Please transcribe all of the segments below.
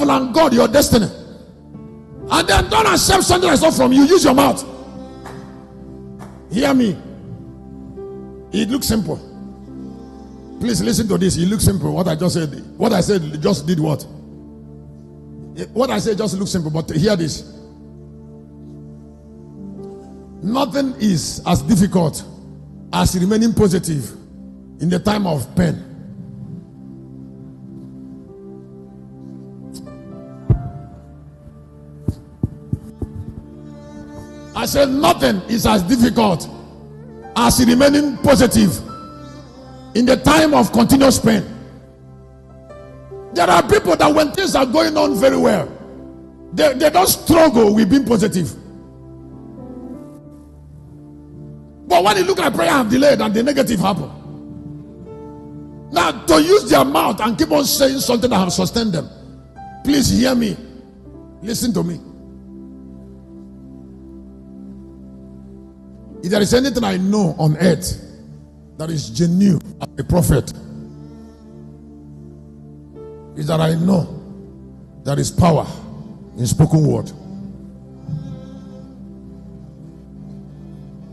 and God your destiny. And then don't accept something that's not from you. Use your mouth. Hear me. It looks simple. Please listen to this. It looks simple. What I just said. What I said just did what? What I said just looks simple. But hear this. Nothing is as difficult as remaining positive in the time of pain. I said nothing is as difficult as remaining positive in the time of continuous pain. There are people that when things are going on very well, they don't struggle with being positive. But when it look like prayer have delayed and the negative happen, now to use their mouth and keep on saying something that have sustained them, please hear me. Listen to me. If there is anything I know on earth that is genuine as a prophet, is that I know there is power in spoken word.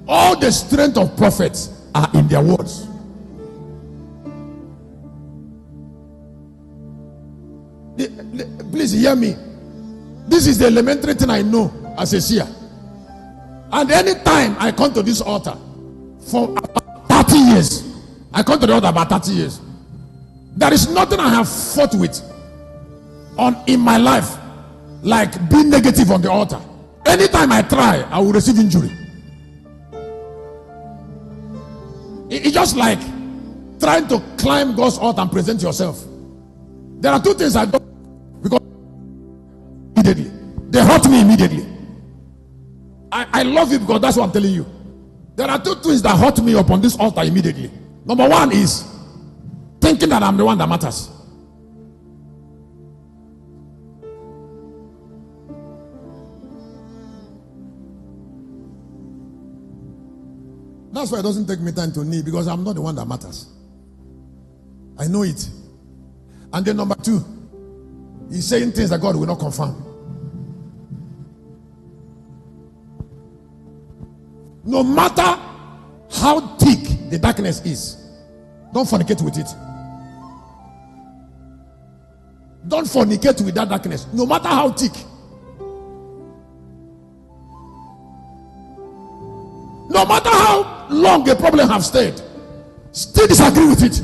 All the strength of prophets are in their words. Please hear me. This is the elementary thing I know as a seer. And anytime I come to this altar for about 30 years, I come to the altar about 30 years, there is nothing I have fought with in my life like being negative on the altar. Anytime I try, I will receive injury. It's just like trying to climb God's altar and present yourself. There are two things I don't, because immediately they hurt me immediately. I love you because that's what I'm telling you. There are two things that hurt me upon this altar immediately. Number one is thinking that I'm the one that matters. That's why it doesn't take me time to kneel, because I'm not the one that matters. I know it. And then number two, he's saying things that God will not confirm. No matter how thick the darkness is, don't fornicate with it. Don't fornicate with that darkness, no matter how thick. No matter how long a problem have stayed, still disagree with it.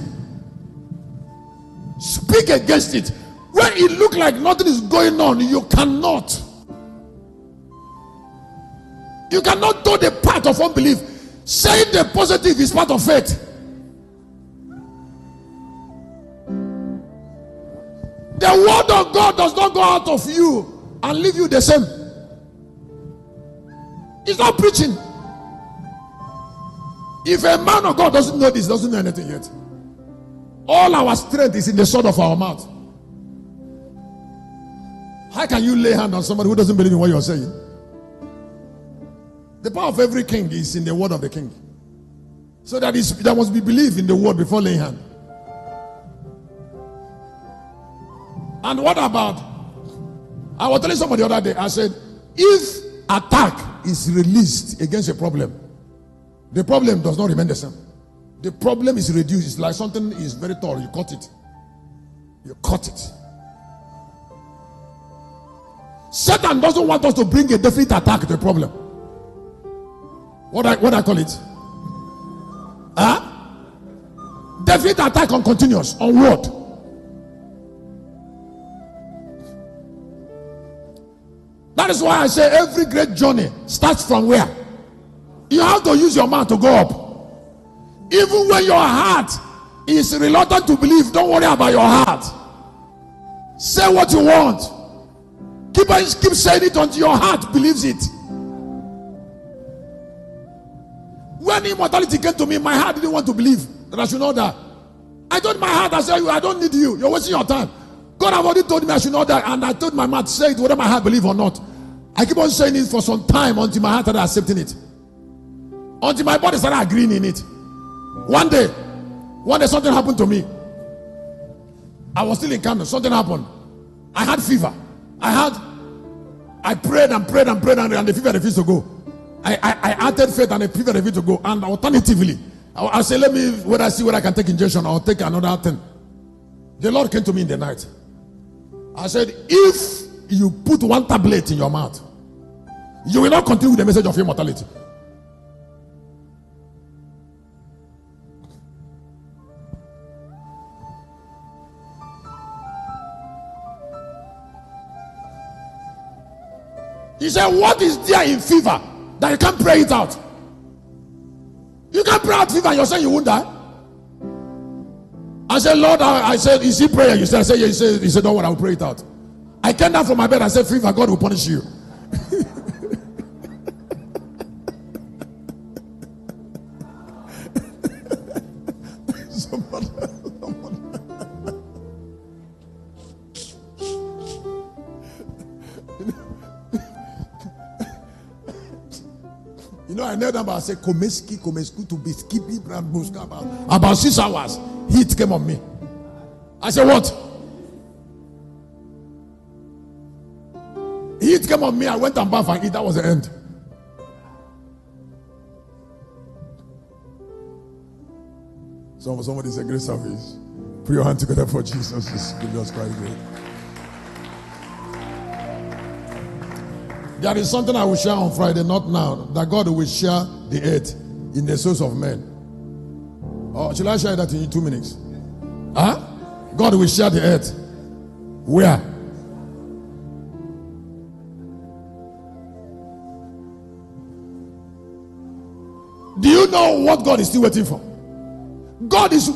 Speak against it. When it look like nothing is going on, you cannot. You cannot do the part of unbelief. Saying the positive is part of faith. The word of God does not go out of you and leave you the same. It's not preaching. If a man of God doesn't know this, doesn't know anything yet. All our strength is in the sword of our mouth. How can you lay hand on somebody who doesn't believe in what you're saying? The power of every king is in the word of the king. So there must be belief in the word before laying hand. And what about, I was telling somebody the other day, I said, if attack is released against a problem, the problem does not remain the same. The problem is reduced. It's like something is very tall, you cut it. You cut it. Satan doesn't want us to bring a definite attack to the problem. What I call it? Definite attack on continuous, on what? That is why I say every great journey starts from where? You have to use your mouth to go up. Even when your heart is reluctant to believe, don't worry about your heart. Say what you want. Keep saying it until your heart believes it. When immortality came to me, my heart didn't want to believe that I should not die. I told my heart, I said, I don't need you. You're wasting your time. God have already told me I should not die. And I told my mouth, say it whether my heart believe or not. I keep on saying it for some time until my heart started accepting it. Until my body started agreeing in it. One day something happened to me. I was still in Canada. Something happened. I had fever. I prayed and the fever refused to go. I added faith and the fever refused to go. And alternatively, I said, let me, when I see whether I can take injection or take another thing. The Lord came to me in the night. I said, if you put one tablet in your mouth, you will not continue with the message of immortality. He said, what is there in fever that you can't pray it out? You can't pray out fever and you're saying you won't die? I said, Lord, I said, is it prayer? You said, I said, yeah. He said, don't worry, I'll pray it out. I came down from my bed. I said, fever, God will punish you. You know, I knelt down, but I said, Komesku to be skippy about 6 hours. Heat came on me. I said, what? Heat came on me. I went and bathed and eat. That was the end. Somebody said, great service. Put your hand together for Jesus. Give us Christ great. There is something I will share on Friday, not now, that God will share the earth in the souls of men. Or shall I share that in 2 minutes? Huh? God will share the earth. Where? Do you know what God is still waiting for?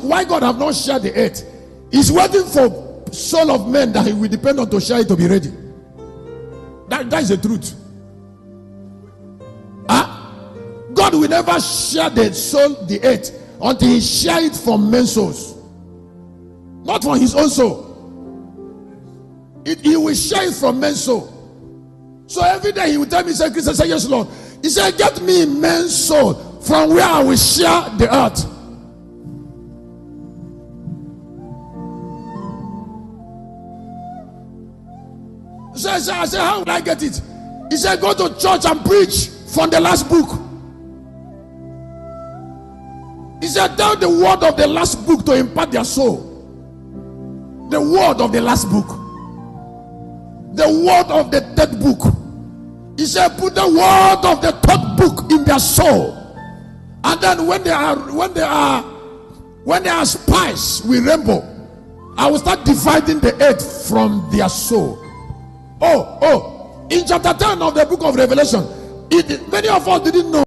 Why God have not shared the earth? He's waiting for soul of men that he will depend on to share it to be ready. That is the truth. God will never share the soul, the earth, until he share it from men's souls, not from his own soul. He will share it from men's soul. So every day he will tell me, say, Christian, say, yes, Lord. He said, get me men's soul from where I will share the earth. So I said, how will I get it? He said, go to church and preach from the last book. He said, tell the word of the last book to impart their soul. The word of the last book. The word of the third book. He said, put the word of the third book in their soul. And then when they are spies with rainbow, I will start dividing the earth from their soul. In chapter 10 of the book of Revelation, many of us didn't know